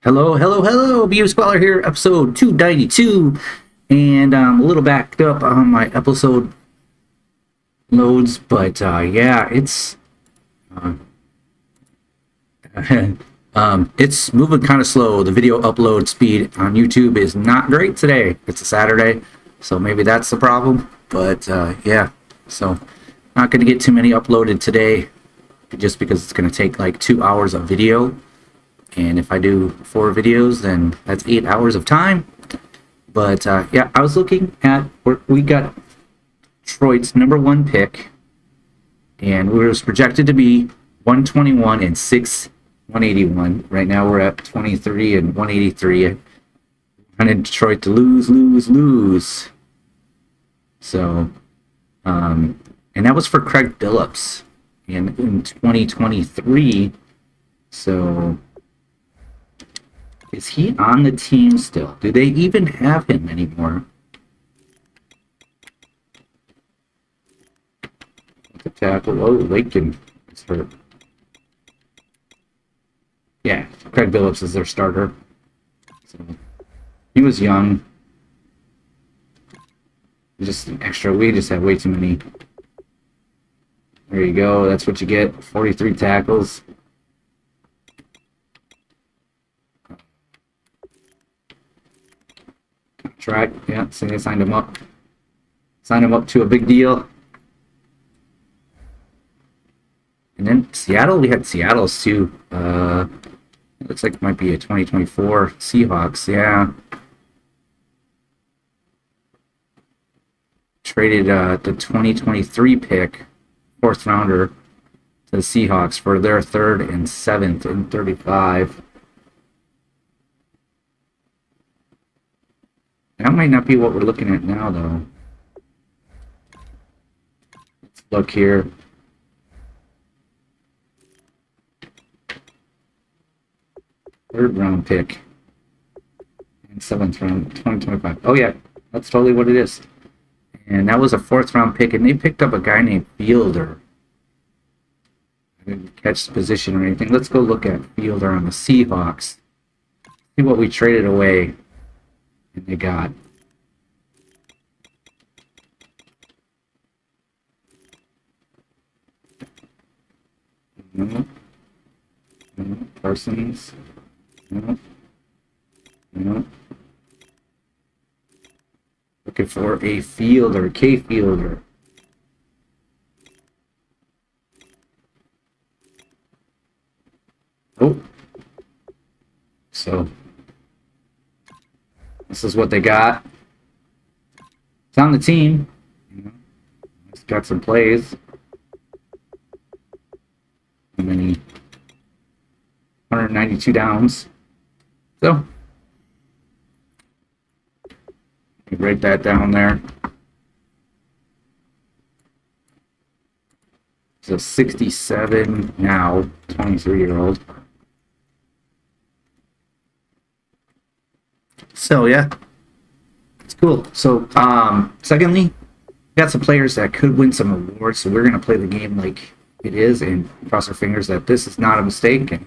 Hello, hello, hello! BU Squaller here, episode 292, and I'm a little backed up on my episode loads, but yeah, uh, it's moving kind of slow. The video upload speed on YouTube is not great today. It's a Saturday, so maybe that's the problem. But yeah, so not going to get too many uploaded today, just because it's going to take like 2 hours of video. And if I do 4 videos, then that's 8 hours of time. But yeah, I was looking at we got Detroit's #1 pick, and it was projected to be 121 and 181. Right now we're at 23 and 183. I wanted Detroit to lose. So, and that was for Craig Billups in 2023. So. Is he on the team still? Do they even have him anymore? The tackle. Oh, Lakin is hurt. Yeah, Craig Billups is their starter. So, he was young. Just extra. We just have way too many. There you go. That's what you get. 43 tackles. Track, yeah, so they signed him up. Signed him up to a big deal. And then Seattle, we had Seattle's too. It looks like it might be a 2024 Seahawks, yeah. Traded the 2023 pick, 4th rounder, to the Seahawks for their 3rd and 7th and 35. That might not be what we're looking at now, though. Let's look here. Third round pick. And 7th round, 2025. Oh, yeah. That's totally what it is. And that was a 4th round pick, and they picked up a guy named Fielder. I didn't catch the position or anything. Let's go look at Fielder on the Seahawks. See what we traded away. And they got Parsons. Looking for a fielder, K fielder. Oh, so. This is what they got. It's on the team. It's got some plays. How many? 192 downs. So, write that down there. So 67 now, 23-year-old. So yeah, it's cool. So secondly, we got some players that could win some awards. So we're gonna play the game like it is and cross our fingers that this is not a mistake.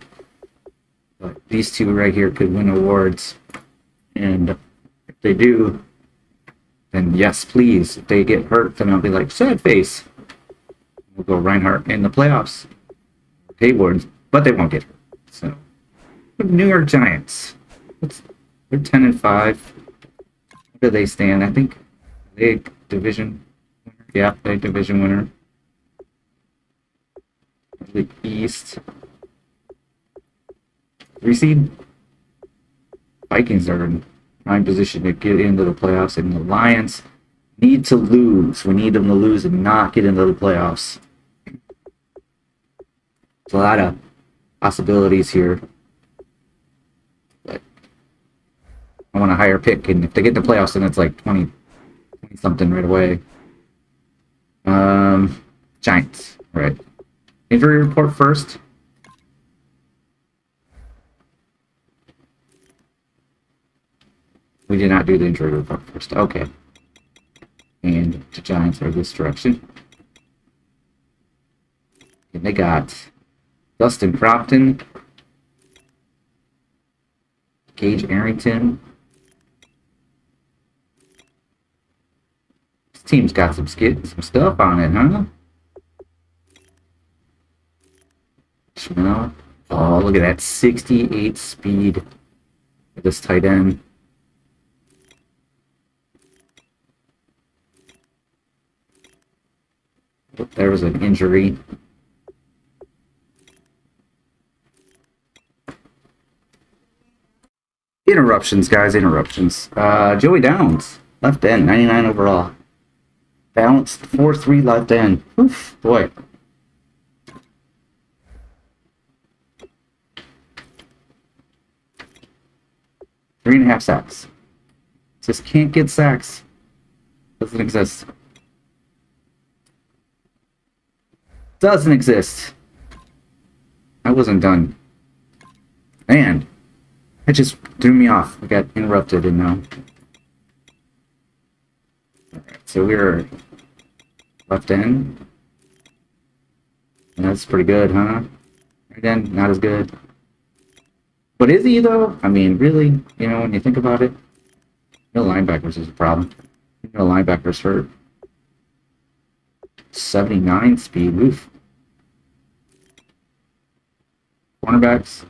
But these two right here could win awards, and if they do, then yes, please. If they get hurt, then I'll be like sad face. We'll go Reinhardt in the playoffs, Hayward, but they won't get hurt. So New York Giants. They're 10-5. Where do they stand? I think they division winner. Yeah, they division winner. The East. 3 seed. Vikings are in prime position to get into the playoffs, and the Lions need to lose. We need them to lose and not get into the playoffs. There's a lot of possibilities here. I want a higher pick, and if they get the playoffs, then it's like 20 something right away. Giants, right. Injury report first. We did not do the injury report first. Okay. And the Giants are this direction. And they got Dustin Crompton, Gage Arrington. This team's got some stuff on it, huh? Chanel. Oh, look at that 68 speed for this tight end. There was an injury. Interruptions, guys, interruptions. Joey Downs, left end, 99 overall. Balanced 4-3 left end. Oof, boy. Three and a half sacks. Just can't get sacks. Doesn't exist. Doesn't exist. I wasn't done. And it just threw me off. I got interrupted and now. Alright, so we're left end. That's pretty good, huh? Right end, not as good. But is he though? I mean, really? You know, when you think about it, no linebackers is a problem. No linebackers hurt. 79 speed. Oof. Cornerbacks.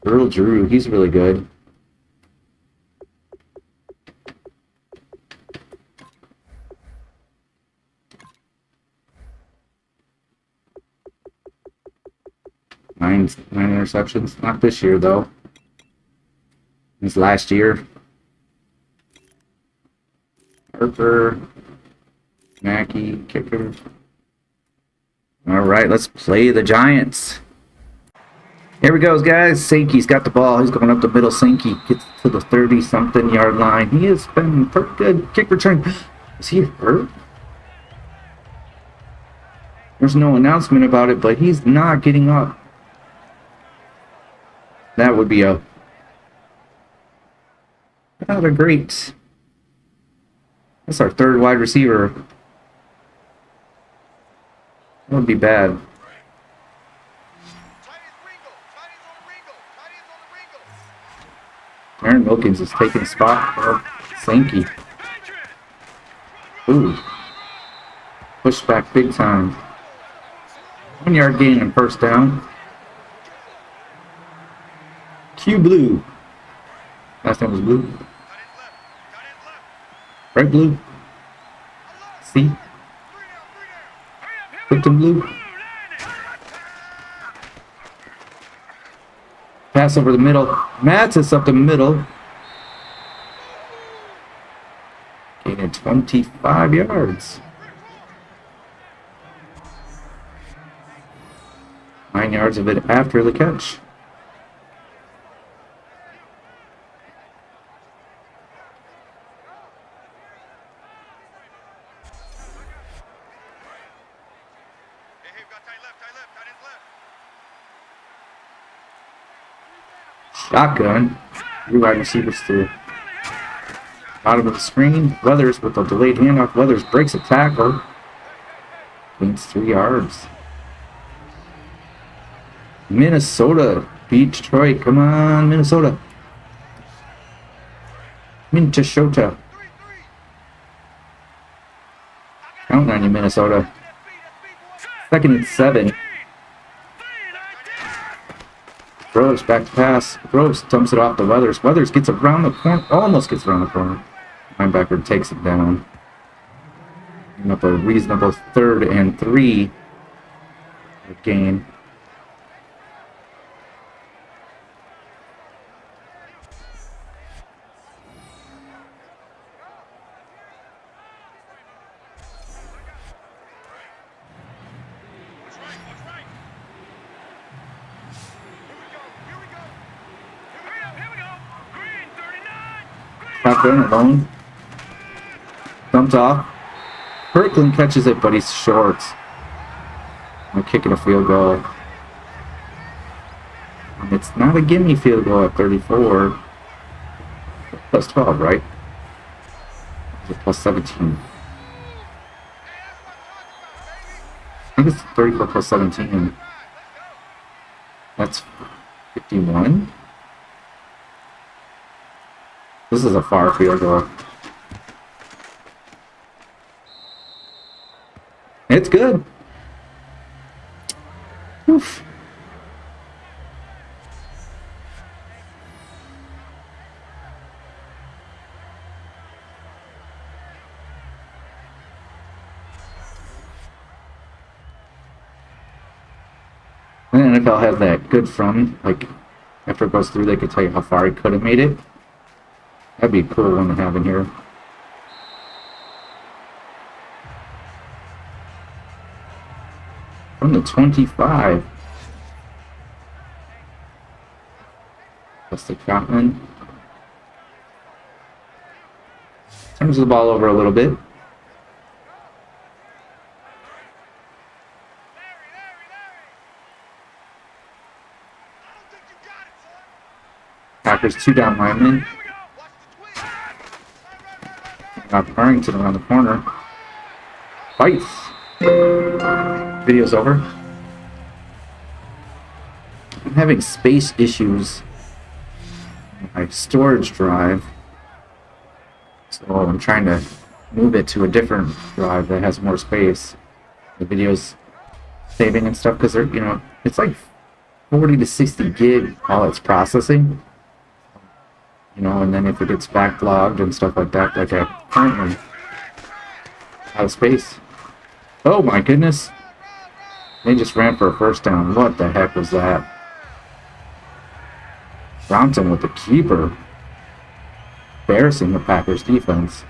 Earl Drew, he's really good. Nine interceptions. Not this year, though. This last year. Harper. Mackey, kicker. All right, let's play the Giants. Here we go, guys. Sankey's got the ball. He's going up the middle. Sankey gets to the 30-something yard line. He has been pretty good. Kick return. Is he hurt? There's no announcement about it, but he's not getting up. That would be not a great. That's our third wide receiver. That would be bad. Aaron Wilkins is taking the spot of Sankey. Ooh. Push back big time. 1 yard gain and first down. Q Blue. Last name was Blue. Right Blue. C. Clifton Blue. Pass over the middle. Mattis up the middle. Gaining 25 yards. 9 yards of it after the catch. Shotgun. Three wide receivers to bottom of the screen. Weathers with a delayed handoff. Weathers breaks a tackle. Gains 3 yards. Minnesota beat Detroit. Come on, Minnesota. Minnesota. Counting on you, Minnesota. 2nd and 7. Groves back to pass. Groves dumps it off to Weathers. Weathers gets around the corner. Almost gets around the corner. Linebacker takes it down. Giving up a reasonable 3rd and 3 gain. Shotgun alone. Dumped off. Kirkland catches it, but he's short. I'm kicking a field goal. And it's not a gimme field goal at 34. Plus 12, right? Is it plus 17? I think it's 34 plus 17. That's 51. This is a far field goal. It's good. Oof. And the NFL has that good from, like, after it goes through, they could tell you how far he could have made it. That'd be a cool one to have in here. From the 25. That's the Trotman. Turns the ball over a little bit. Packers 2 down linemen. Got Barrington around the corner. Fights. Video's over. I'm having space issues on my storage drive. So I'm trying to move it to a different drive that has more space. The video's saving and stuff because they're, you know, it's like 40 to 60 gig while it's processing. You know, and then if it gets backlogged and stuff like that, like I currently out of space. Oh my goodness. They just ran for a first down. What the heck was that? Brompton with the keeper. Embarrassing the Packers defense.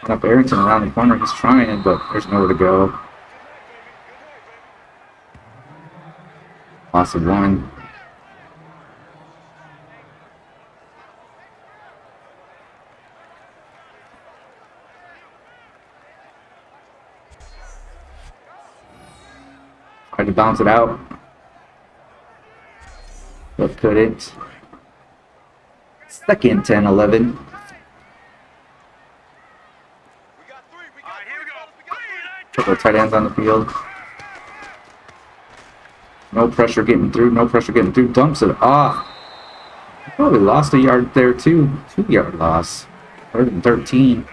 Up Arrington around the corner. He's trying, but there's nowhere to go. Loss of 1. Tried to bounce it out, but couldn't. Second 10-11. Couple tight ends on the field. No pressure getting through. No pressure getting through. Dumps it off. Probably lost a yard there too. 2-yard loss. 3rd and 13.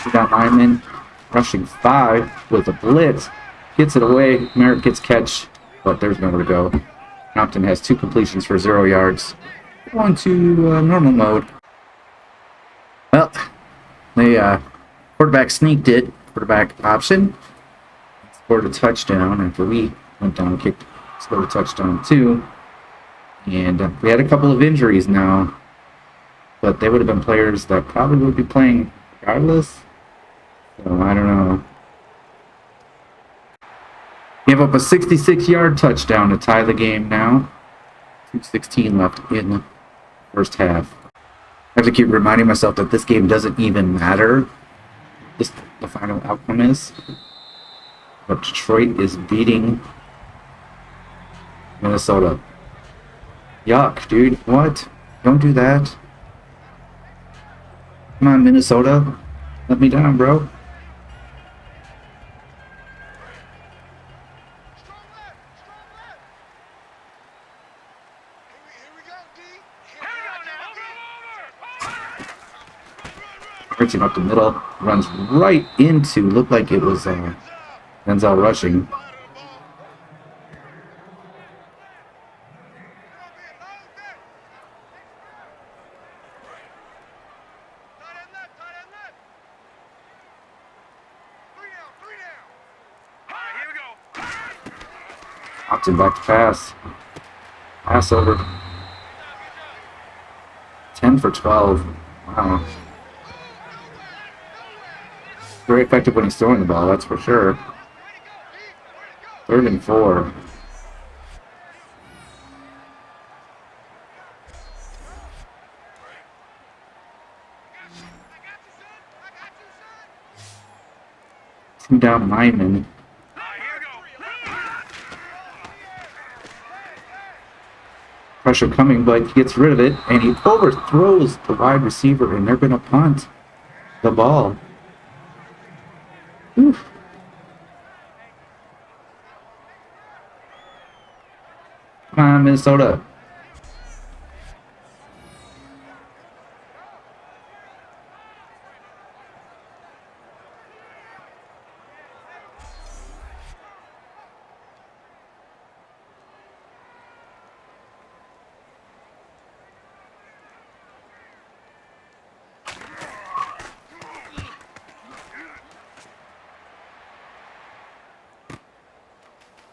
We got lineman rushing 5 with a blitz. Gets it away. Merritt gets catch, but there's nowhere to go. Compton has 2 completions for 0 yards. Going to normal mode. Well, the quarterback sneaked it. Quarterback option. Scored a touchdown after we went down and kicked. Scored a touchdown too. And we had a couple of injuries now. But they would have been players that probably would be playing regardless. So, I don't know. Gave up a 66-yard touchdown to tie the game now. 2:16 left in the first half. I have to keep reminding myself that this game doesn't even matter. Just the final outcome is. But Detroit is beating Minnesota. Yuck, dude. What? Don't do that. Come on, Minnesota. Let me down, bro. Reaching up the middle, runs right into, looked like it was Denzel rushing. Opted back to pass. Pass over. 10 for 12. Wow. Very effective when he's throwing the ball, that's for sure. Third and 4. Two down lineman. Pressure coming, but he gets rid of it, and he overthrows the wide receiver, and they're going to punt the ball. Oof. Come on, Minnesota.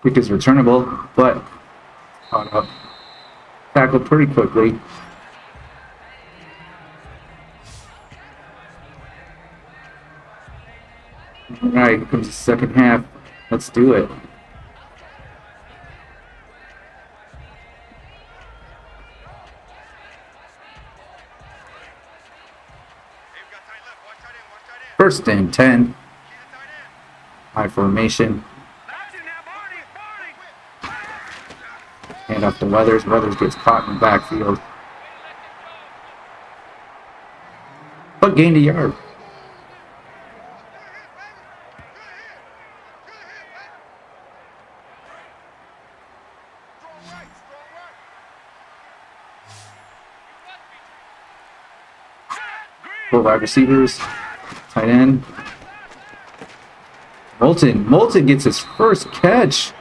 Kick is returnable, but caught up. Tackled pretty quickly. All right, here comes the second half. Let's do it. First and 10. High formation. Hand off to Weathers. Weathers gets caught in the backfield. But gained a yard. Four wide receivers. Tight end. Moulton gets his first catch.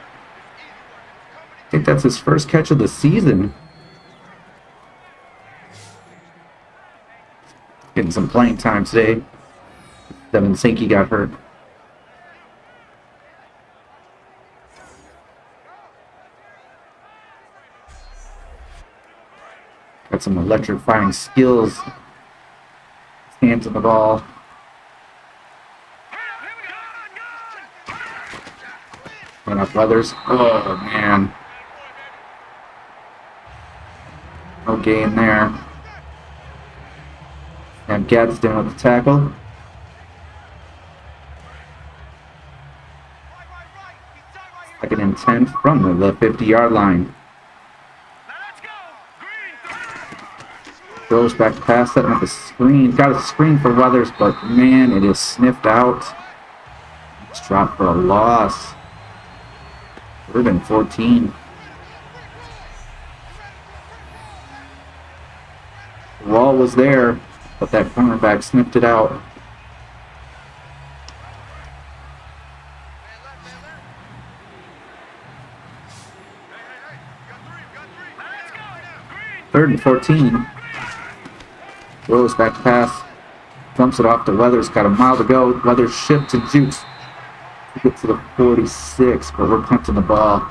I think that's his first catch of the season. Getting some playing time today. Devin Sankey got hurt. Got some electrifying skills. Hands on the ball. Going up Weathers. Oh, man. No gain there. And Gadsden with the tackle. Second and 10 from the 50-yard line. Throws back to pass, setting up a screen. Got a screen for Weathers, but man, it is sniffed out. It's dropped for a loss. Third and 14. The wall was there, but that cornerback sniffed it out. Third and 14. Throws back to pass. Dumps it off to Weathers. Got a mile to go. Weathers shift to Jukes. We get to the 46, but we're punting the ball.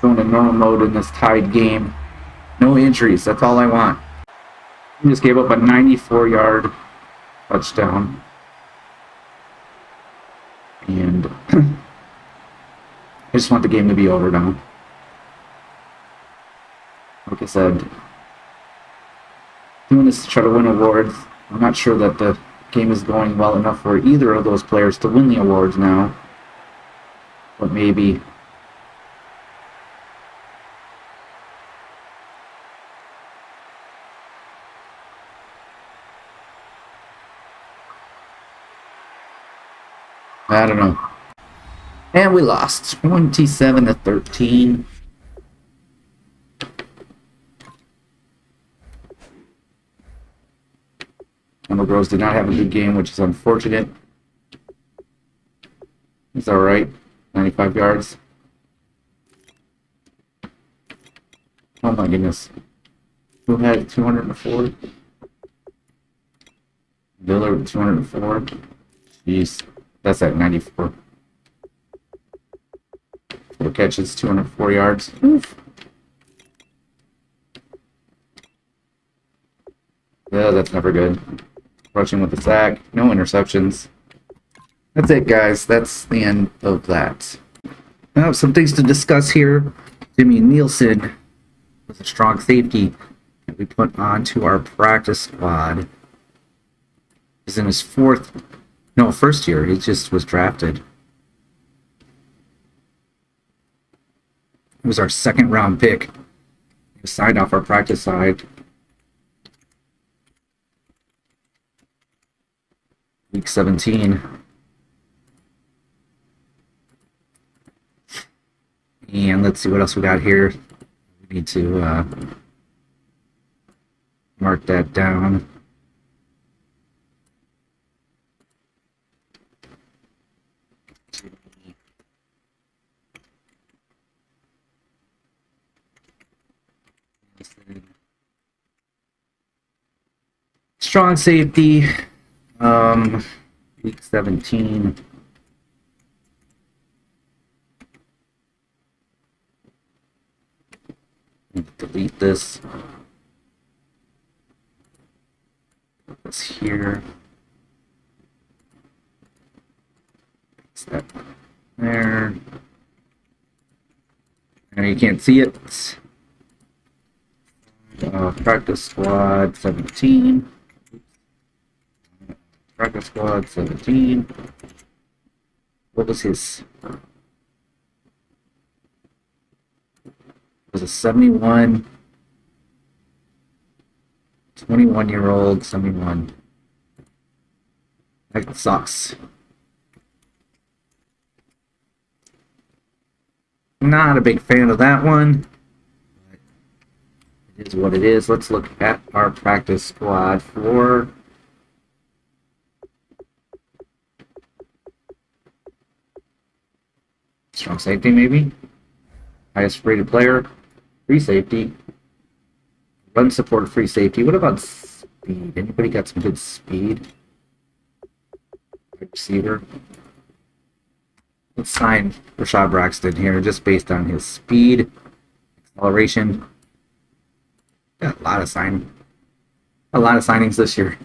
Going in normal mode in this tied game. No injuries. That's all I want. We just gave up a 94-yard touchdown. And I just want the game to be over now. Like I said, doing this to try to win awards. I'm not sure that the game is going well enough for either of those players to win the awards now. But maybe. I don't know. And we lost 27-13. Emma Groves did not have a good game, which is unfortunate. It's alright. 95 yards. Oh my goodness. Who had 204? Miller with 204. Jeez. That's at 94. 4 catches, 204 yards. Oof. Yeah, that's never good. Rushing with the sack. No interceptions. That's it, guys. That's the end of that. Some things to discuss here. Jimmy Nielsen was a strong safety that we put onto our practice squad. He's in his first year. He just was drafted. He was our second round pick. He was signed off our practice side. Week 17. And let's see what else we got here. We need to mark that down. Strong safety, week 17. Delete this. Put this here. Fix that there. Now you can't see it. Practice squad 17. Practice squad 17. What was his? It was a 71. 21-year-old 71. That sucks. Not a big fan of that one. But it is what it is. Let's look at our practice squad for strong safety, maybe. Highest rated player. Free safety. Run support, free safety. What about speed? Anybody got some good speed? Receiver. Let's sign Rashad Braxton here just based on his speed, acceleration. Got a lot of signings this year.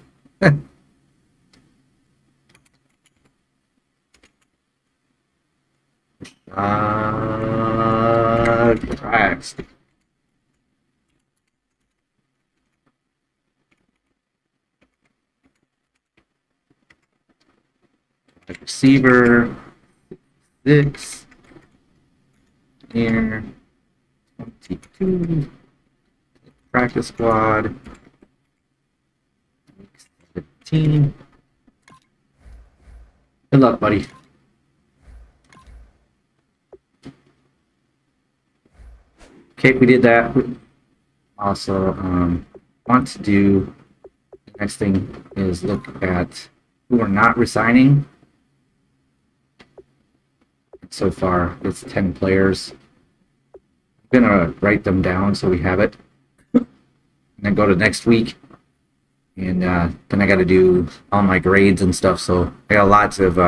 Braxton. Receiver 6 here 22 practice squad 15. Good luck, buddy. Okay, we did that. Also want to do the next thing is look at who are not resigning. So far, it's 10 players. I'm gonna write them down so we have it, and then go to next week, and then I got to do all my grades and stuff. So I got lots of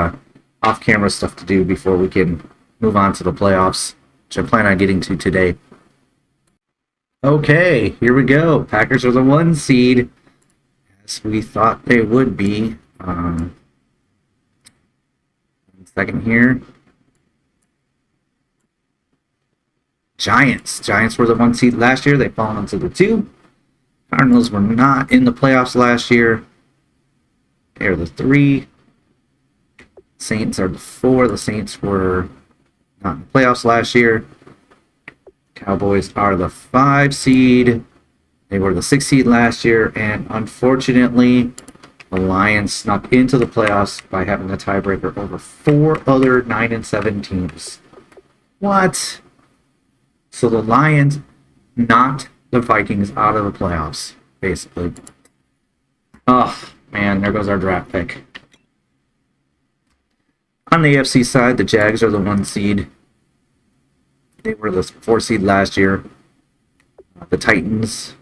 off-camera stuff to do before we can move on to the playoffs, which I plan on getting to today. Okay, here we go. Packers are the 1 seed, as we thought they would be. Second here. Giants were the 1 seed last year. They've fallen into the 2. Cardinals were not in the playoffs last year. They're the 3. Saints are the 4. The Saints were not in the playoffs last year. Cowboys are the 5 seed. They were the 6 seed last year. And unfortunately, the Lions snuck into the playoffs by having a tiebreaker over 4 other 9 and 7 teams. What? So the Lions knocked the Vikings out of the playoffs, basically. Oh, man, there goes our draft pick. On the AFC side, the Jags are the 1 seed. They were the 4 seed last year. The Titans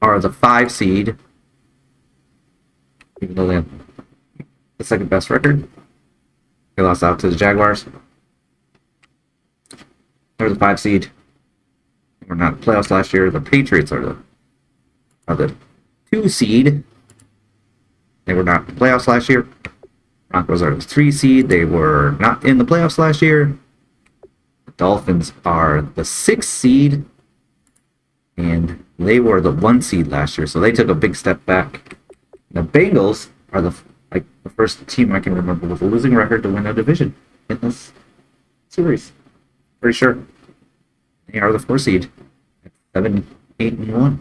are the 5 seed. Even though they have the second best record. They lost out to the Jaguars. They're the 5 seed. They were not in the playoffs last year. The Patriots are the 2 seed. They were not in the playoffs last year. Broncos are the 3 seed. They were not in the playoffs last year. The Dolphins are the 6th seed, and they were the 1 seed last year, so they took a big step back. The Bengals are the first team I can remember with a losing record to win a division in this series. Pretty sure they are the 4 seed at 7-8-1.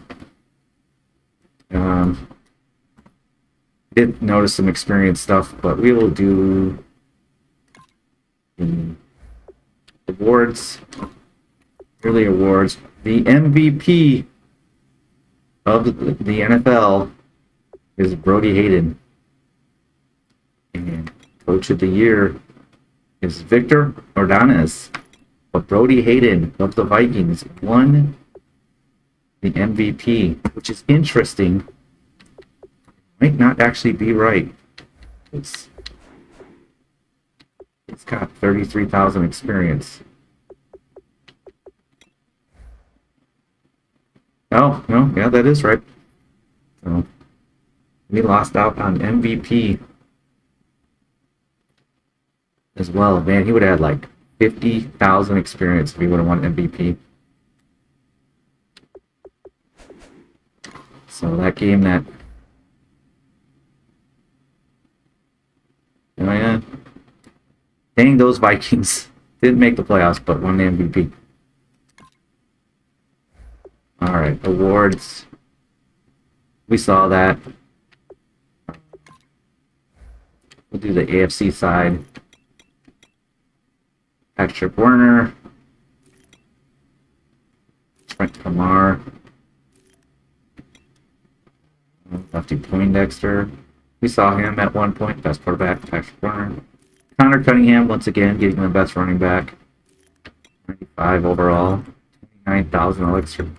Did notice some experience stuff, but we will do the awards, early awards. The MVP of the NFL is Brody Hayden, and Coach of the Year is Victor Ordonez. But Brody Hayden of the Vikings won the MVP, which is interesting. Might not actually be right. It's got 33,000 experience. Oh, no, yeah, that is right. So we lost out on MVP as well. Man, he would have had like 50,000 experience if he would have won MVP. So that game that... Oh yeah. Dang, those Vikings didn't make the playoffs, but won the MVP. Alright, awards. We saw that. We'll do the AFC side. Patrick Werner. Trent Kamar. Lefty Poindexter. We saw him at one point. Best quarterback, Patrick Werner. Connor Cunningham, once again, getting the best running back. 95 overall. 29,000 elixir.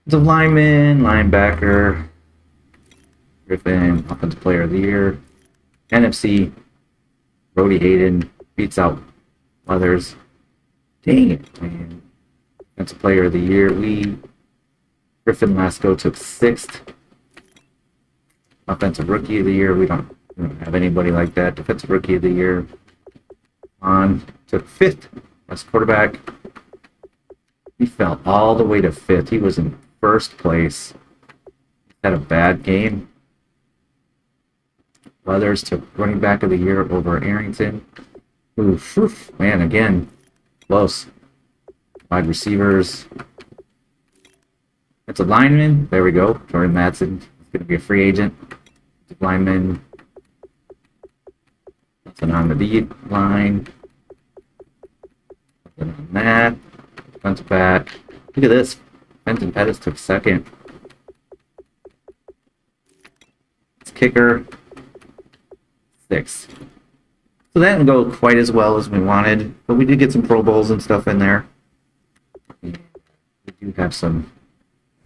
The lineman, linebacker. Griffin, Offensive Player of the Year. NFC, Brody Hayden beats out Leathers. Dang it, man. Offensive Player of the Year. Griffin Lasco took 6th. Offensive Rookie of the Year. We don't have anybody like that. Defensive Rookie of the Year. Took 5th. Best quarterback. He fell all the way to 5th. He was in 1st place. Had a bad game. Leathers took Running Back of the Year over Arrington. Oof, man, again, close. Wide receivers. It's a lineman. There we go. Jordan Madsen. He's going to be a free agent. Lineman. Nothing on the D line. Nothing on that. Defensive back. Look at this. Benton Pettis took 2nd. It's kicker. 6th. So that didn't go quite as well as we wanted, but we did get some Pro Bowls and stuff in there. We do have some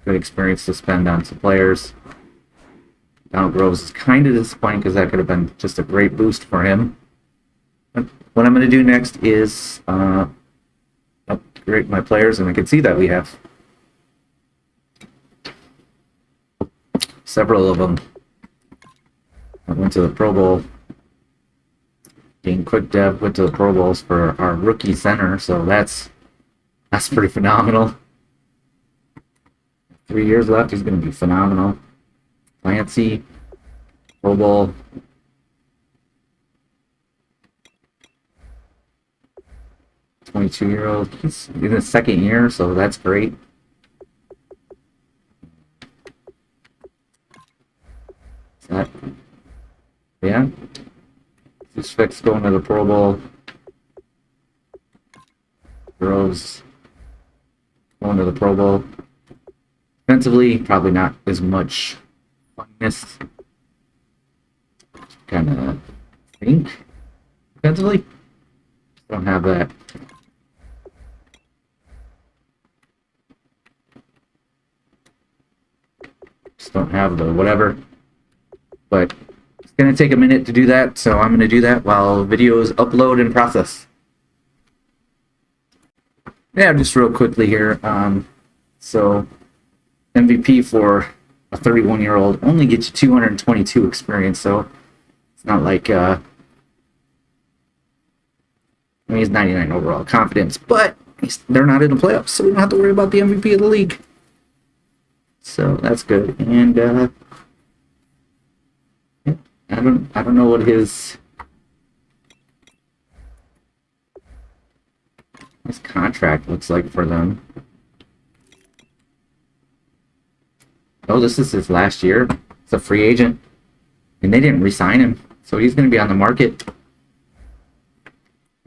good experience to spend on some players. Donald Groves is kind of disappointing because that could have been just a great boost for him. But what I'm going to do next is upgrade my players, and I can see that we have several of them. I went to the Pro Bowl. Dean Quick Dev went to the Pro Bowls for our rookie center, so that's pretty phenomenal. 3 years left, he's going to be phenomenal. Clancy, Pro Bowl. $22-year-old. He's in his 2nd year, so that's great. Yeah. This fix going to the Pro Bowl. Groves going to the Pro Bowl. Defensively, probably not as much funness. Kind of think. Defensively, don't have that. Just don't have the whatever. But it's going to take a minute to do that, so I'm going to do that while videos upload and process. Yeah, just real quickly here. So MVP for a 31-year-old only gets you 222 experience, so It's not like I mean, he's 99 overall confidence, but they're not in the playoffs, so we don't have to worry about the MVP of the league. So that's good. And I don't know what his contract looks like for them. Oh, this is his last year. He's a free agent, and they didn't re-sign him, so he's going to be on the market.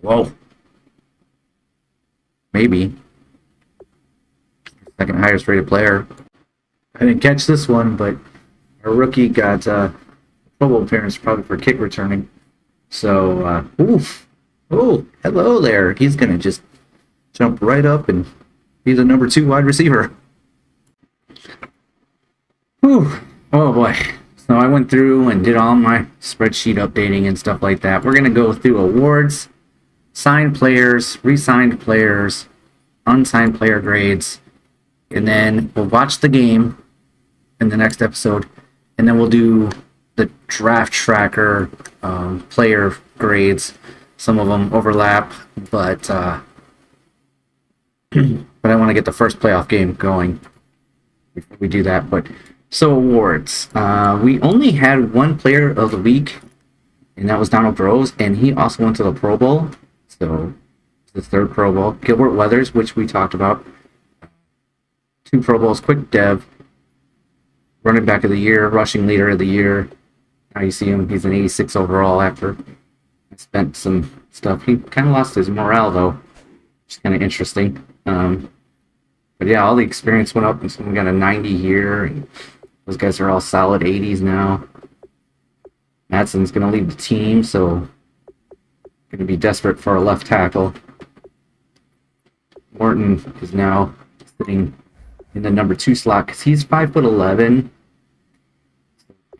Whoa. Maybe. Second highest rated player. I didn't catch this one, but our rookie got Pro Bowl appearance probably for kick returning. So, oof. Oh, hello there. He's going to just jump right up and be the number 2 wide receiver. Whew. Oh boy. So I went through and did all my spreadsheet updating and stuff like that. We're going to go through awards, signed players, re-signed players, unsigned player grades, and then we'll watch the game in the next episode, and then we'll do the draft tracker player grades. Some of them overlap, but I want to get the first playoff game going before we do that. But so awards, we only had one player of the week, and that was Donald Groves, and he also went to the Pro Bowl. So the 3rd Pro Bowl. Gilbert Weathers, which we talked about, 2 Pro Bowls. Quick Dev, running back of the year, rushing leader of the year. Now you see him, he's an 86 overall after I spent some stuff. He kind of lost his morale though, which is kind of interesting. But yeah, all the experience went up, and so we got a 90 here, and those guys are all solid 80s now. Madsen's going to lead the team, so going to be desperate for a left tackle. Morton is now sitting in the number 2 slot because he's 5'11". I'm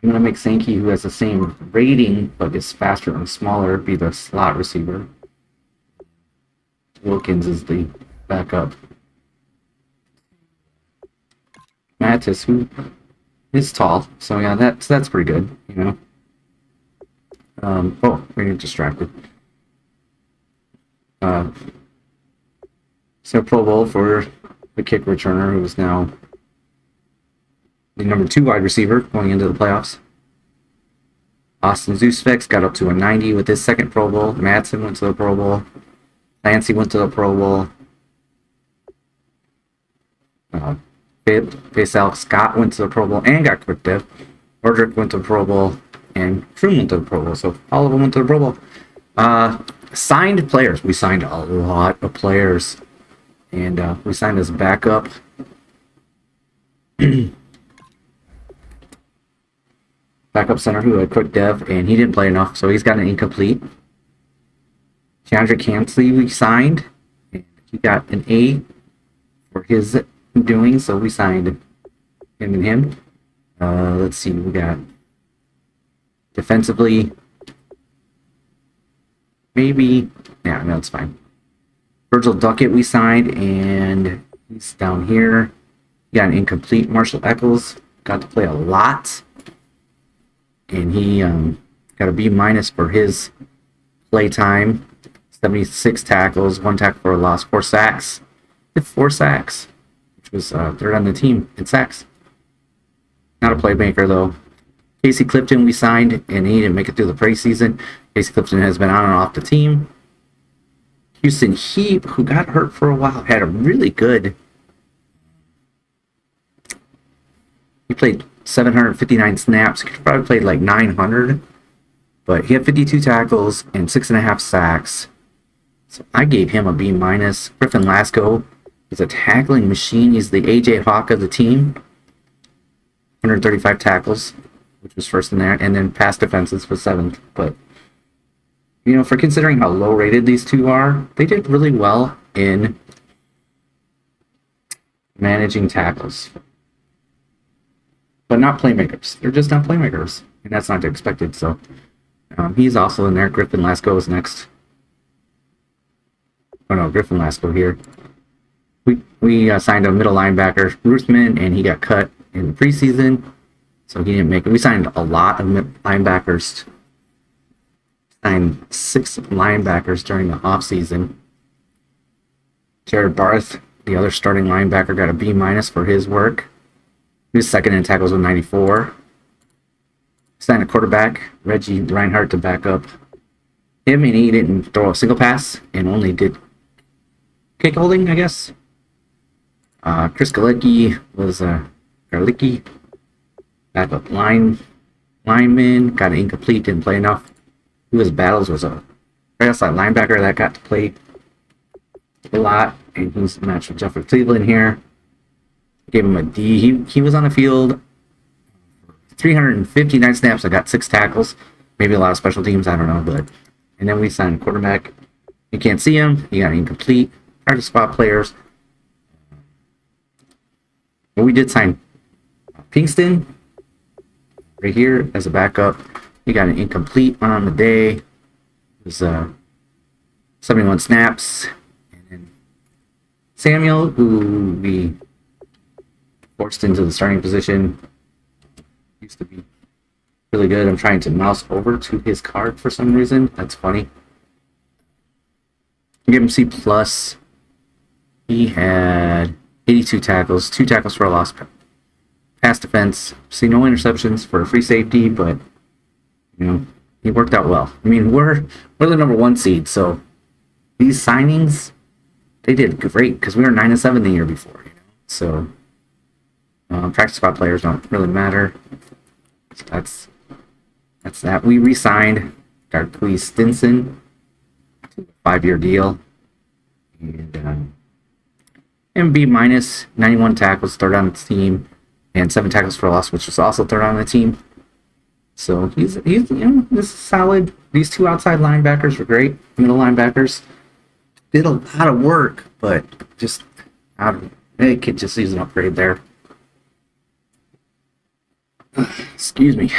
going to make Sankey, who has the same rating but is faster and smaller, be the slot receiver. Wilkins is the backup. Mattis, who is tall, so yeah, that's pretty good, you know. Oh, we're distracted. So Pro Bowl for the kick returner, who is now the number 2 wide receiver going into the playoffs. Austin Zusvex got up to a 90 with his 2nd Pro Bowl. Madsen went to the Pro Bowl. Clancy went to the Pro Bowl. Faisal Scott went to the Pro Bowl and got quick dev. Roderick went to the Pro Bowl, and Troom went to the Pro Bowl. So all of them went to the Pro Bowl. Signed players. We signed a lot of players. And we signed his backup. Backup center who had quick dev, and he didn't play enough, so he's got an incomplete. Chandra Kansley we signed. And he got an A for his doing, so we signed him and him. Let's see, we got defensively. Maybe, yeah, no, it's fine. Virgil Duckett we signed, and he's down here. He got an incomplete. Marshall Eccles got to play a lot, and he got a B- for his play time. 76 tackles, 1 tackle for a loss, 4 sacks. Did 4 sacks, which was 3rd on the team in sacks. Not a playmaker though. Casey Clifton we signed, and he didn't make it through the preseason. Casey Clifton has been on and off the team. Houston Heap, who got hurt for a while, had a really good. He played 759 snaps. He probably played like 900, but he had 52 tackles and 6.5 sacks. So I gave him a B-. Griffin Lasco is a tackling machine. He's the AJ Hawk of the team. 135 tackles, which was first in there, and then pass defenses was 7th. But you know, for considering how low rated these two are, they did really well in managing tackles. But not playmakers. They're just not playmakers. And that's not expected. So he's also in there. Griffin Lasco is next. Oh no, Griffin Lasco here. We signed a middle linebacker, Ruthman, and he got cut in the preseason. So he didn't make it. We signed a lot of linebackers signed 6 linebackers during the offseason. Jared Barth, the other starting linebacker, got a B- for his work. He was second in tackles with 94. Signed a quarterback, Reggie Reinhardt, to back up him, and he didn't throw a single pass and only did kick holding, I guess. Chris Galicki was Garlicki, backup lineman, got an incomplete, didn't play enough. Who his battles was a right outside linebacker that got to play a lot, and he's matched with Jeffrey Cleveland here. Gave him a D. He was on the field 359 snaps. I got 6 tackles, maybe a lot of special teams, I don't know, but and then we signed quarterback. You can't see him. He got incomplete. Practice spot players. But we did sign Pinkston right here as a backup. He got an incomplete on the day. It was 71 snaps. And then Samuel, who we forced into the starting position, used to be really good. I'm trying to mouse over to his card for some reason. That's funny. Give him C+. He had 82 tackles, 2 tackles for a loss, pass defense. See, no interceptions for a free safety, but you know, he worked out well. I mean, we're the number 1 seed, so these signings, they did great because we were 9-7 the year before. You know? So practice squad players don't really matter. So that's that. We re-signed Darquise Stinson to a 5-year deal, and B-, 91 tackles, third on the team, and 7 tackles for a loss, which was also third on the team. So he's you know, this is solid. These 2 outside linebackers were great. Middle linebackers did a lot of work, but just they could just use an upgrade there. Excuse me.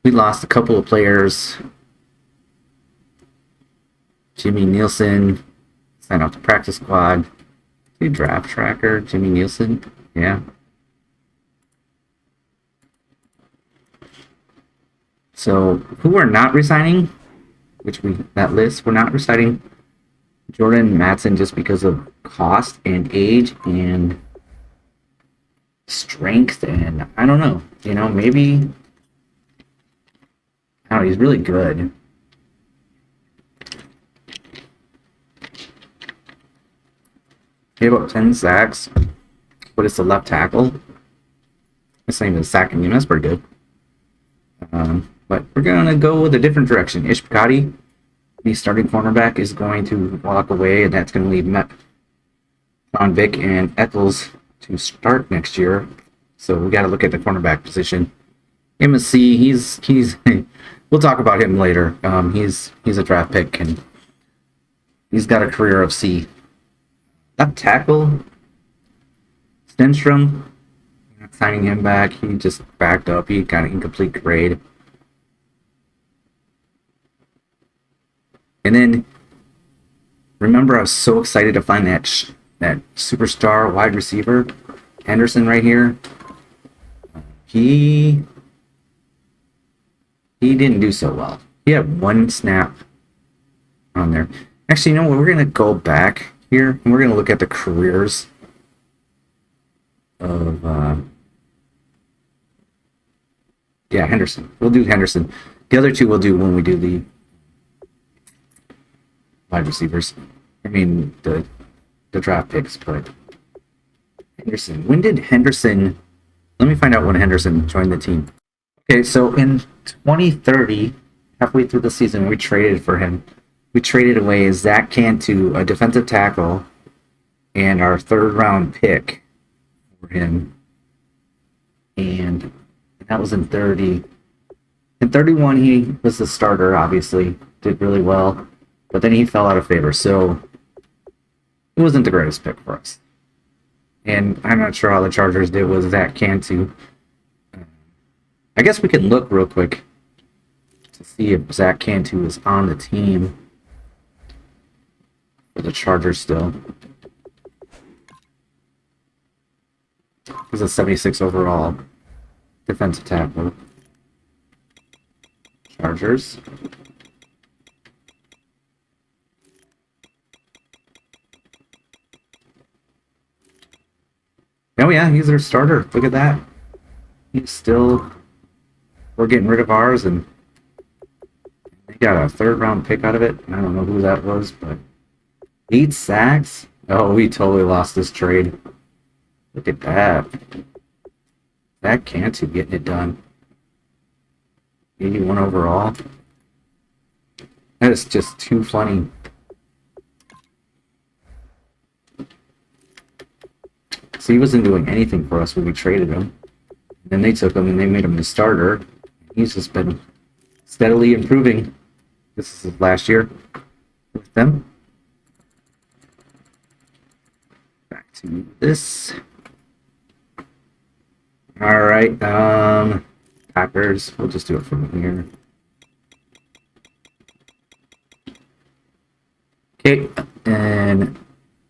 We lost a couple of players. Jimmy Nielsen signed off the practice squad. The draft tracker, Jimmy Nielsen. Yeah. So who we're not resigning, that list, we're not resigning Jordan Matson just because of cost and age and strength, and I don't know. You know, maybe I don't know, he's really good. He had about 10 sacks, but it's a left tackle. It's not even sacking him. That's pretty good. But we're going to go with a different direction. Ish Picotti, the starting cornerback, is going to walk away, and that's going to leave John Vick and Eccles to start next year. So we got to look at the cornerback position. MSC, he's we'll talk about him later. He's a draft pick, and he's got a career of C. Left tackle, Stenstrom, not signing him back. He just backed up. He got an incomplete grade. And then, remember, I was so excited to find that superstar wide receiver, Henderson, right here. He didn't do so well. He had 1 snap on there. Actually, you know what? We're going to go back here, and we're going to look at the careers of Henderson. We'll do Henderson. The other 2 we'll do when we do the wide receivers. I mean, the draft picks, but Henderson. When did Henderson... Let me find out when Henderson joined the team. Okay, so in 2030, halfway through the season, we traded for him. We traded away Zach Cantu, a defensive tackle, and our 3rd-round pick for him. And that was in 30. In 31, he was the starter, obviously. Did really well. But then he fell out of favor, so it wasn't the greatest pick for us. And I'm not sure how the Chargers did with Zach Cantu. I guess we can look real quick to see if Zach Cantu is on the team for the Chargers still. He's a 76 overall defensive tackle. Chargers. Oh yeah, he's their starter. Look at that. He's still. We're getting rid of ours, and they got a third-round pick out of it. I don't know who that was, but 8 sacks. Oh, we totally lost this trade. Look at that. That Cantu getting it done. 81 overall. That is just too funny. So he wasn't doing anything for us when we traded him. And then they took him and they made him the starter. He's just been steadily improving. This is last year with them. Back to this. All right, Packers. We'll just do it from here. Okay, and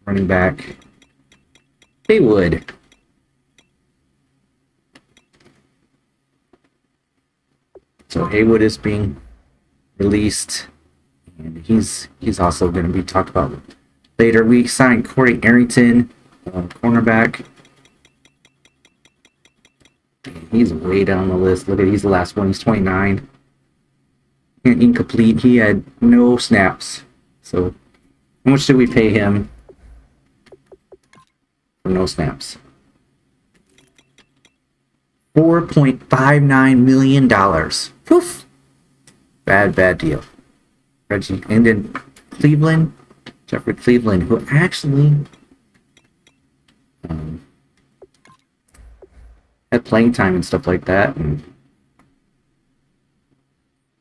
running back Haywood. So Haywood is being released, and he's also going to be talked about later. We signed Corey Arrington, cornerback. He's way down the list. Look at, he's the last one. He's 29. And incomplete. He had no snaps. So how much did we pay him for no snaps? $4.59 million. Poof. Bad deal. Reggie. And then Cleveland. Jeffrey Cleveland, who actually had playing time and stuff like that. And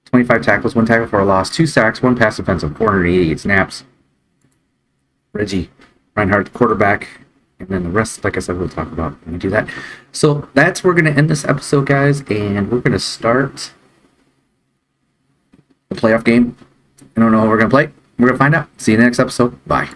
25 tackles, 1 tackle for a loss, 2 sacks, 1 pass defensive, 488 snaps. Reggie Reinhardt, quarterback. And then the rest, like I said, we'll talk about when we do that. So that's where we're going to end this episode, guys. And we're going to start the playoff game. I don't know what we're going to play. We're going to find out. See you in the next episode. Bye.